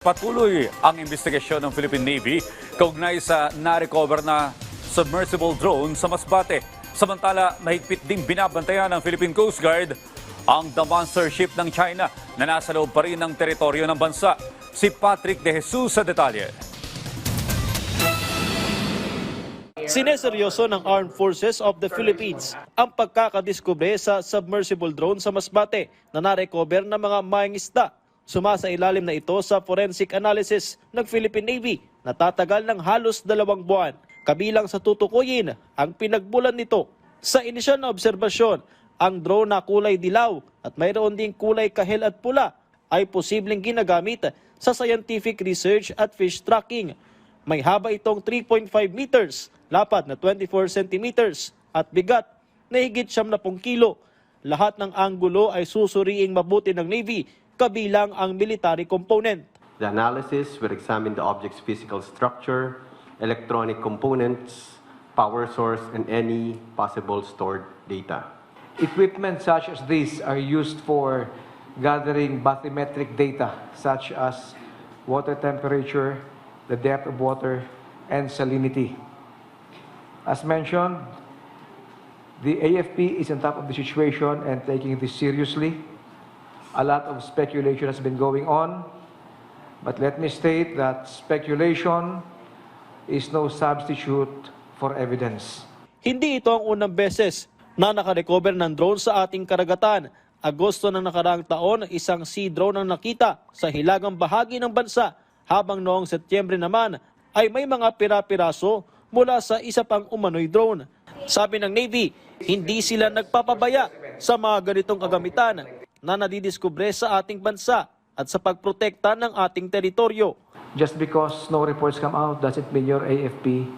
Patuloy ang investigasyon ng Philippine Navy kaugnay sa na-recover na submersible drone sa Masbate. Samantala, mahigpit ding binabantayan ng Philippine Coast Guard ang The Monster ship ng China na nasa loob pa rin ng teritoryo ng bansa. Si Patrick De Jesus sa detalye. Sineseryoso ng Armed Forces of the Philippines ang pagkakadiskubre sa submersible drone sa Masbate na na-recover ng mga mangingisda. Sumasailalim na ito sa forensic analysis ng Philippine Navy na tatagal ng halos 2 buwan. Kabilang sa tutukuyin ang pinagbulan nito. Sa inisyal na obserbasyon, ang drone na kulay dilaw at mayroon ding kulay kahel at pula ay posibleng ginagamit sa scientific research at fish tracking. May haba itong 3.5 meters, lapad na 24 centimeters at bigat na higit 70 kilo. Lahat ng anggulo ay susuriing mabuti ng Navy, kabilang ang military component. The analysis will examine the object's physical structure, electronic components, power source, and any possible stored data. Equipment such as these are used for gathering bathymetric data such as water temperature, the depth of water, and salinity. As mentioned, the AFP is on top of the situation and taking this seriously. A lot of speculation has been going on, but let me state that speculation is no substitute for evidence. Hindi ito ang unang beses na nakarecover ng drone sa ating karagatan. Agosto ng nakaraang taon, isang sea drone ang nakita sa hilagang bahagi ng bansa, habang noong Setyembre naman ay may mga pira-piraso mula sa isa pang umano'y drone. Sabi ng Navy, hindi sila nagpapabaya sa mga ganitong kagamitan na nadidiskubre sa ating bansa at sa pagprotekta ng ating teritoryo. Just because no reports come out doesn't mean your AFP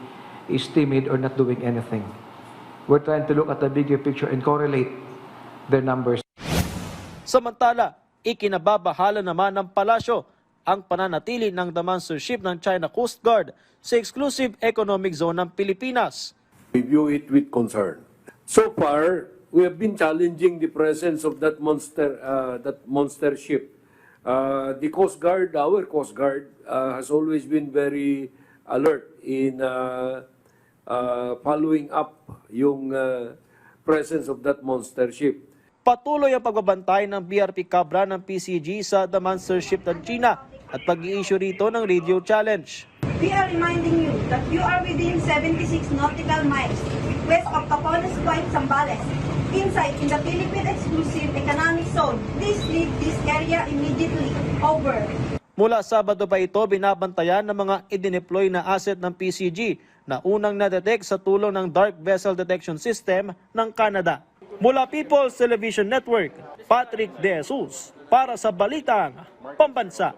is timid or not doing anything. We're trying to look at the bigger picture and correlate their numbers. Samantala, ikinababahala naman ng palasyo ang pananatili ng The Monster ship ng China Coast Guard sa exclusive economic zone ng Pilipinas. We view it with concern. So far, we have been challenging the presence of that monster ship. The Coast Guard, our Coast Guard, has always been very alert in following up yung presence of that monster ship. Patuloy ang pagbabantay ng BRP Cabra ng PCG sa The Monster ship ng China at pag-i-issue rito ng radio challenge. We are reminding you that you are within 76 nautical miles west of Capones Point, Zambales, inside in the Philippine Exclusive Economic Zone. Please leave this area immediately. Over. Mula Sabado pa ito, binabantayan ng mga idineploy na asset ng PCG na unang na-detect sa tulong ng Dark Vessel Detection System ng Canada. Mula People's Television Network, Patrick De Jesus para sa Balitang Pambansa.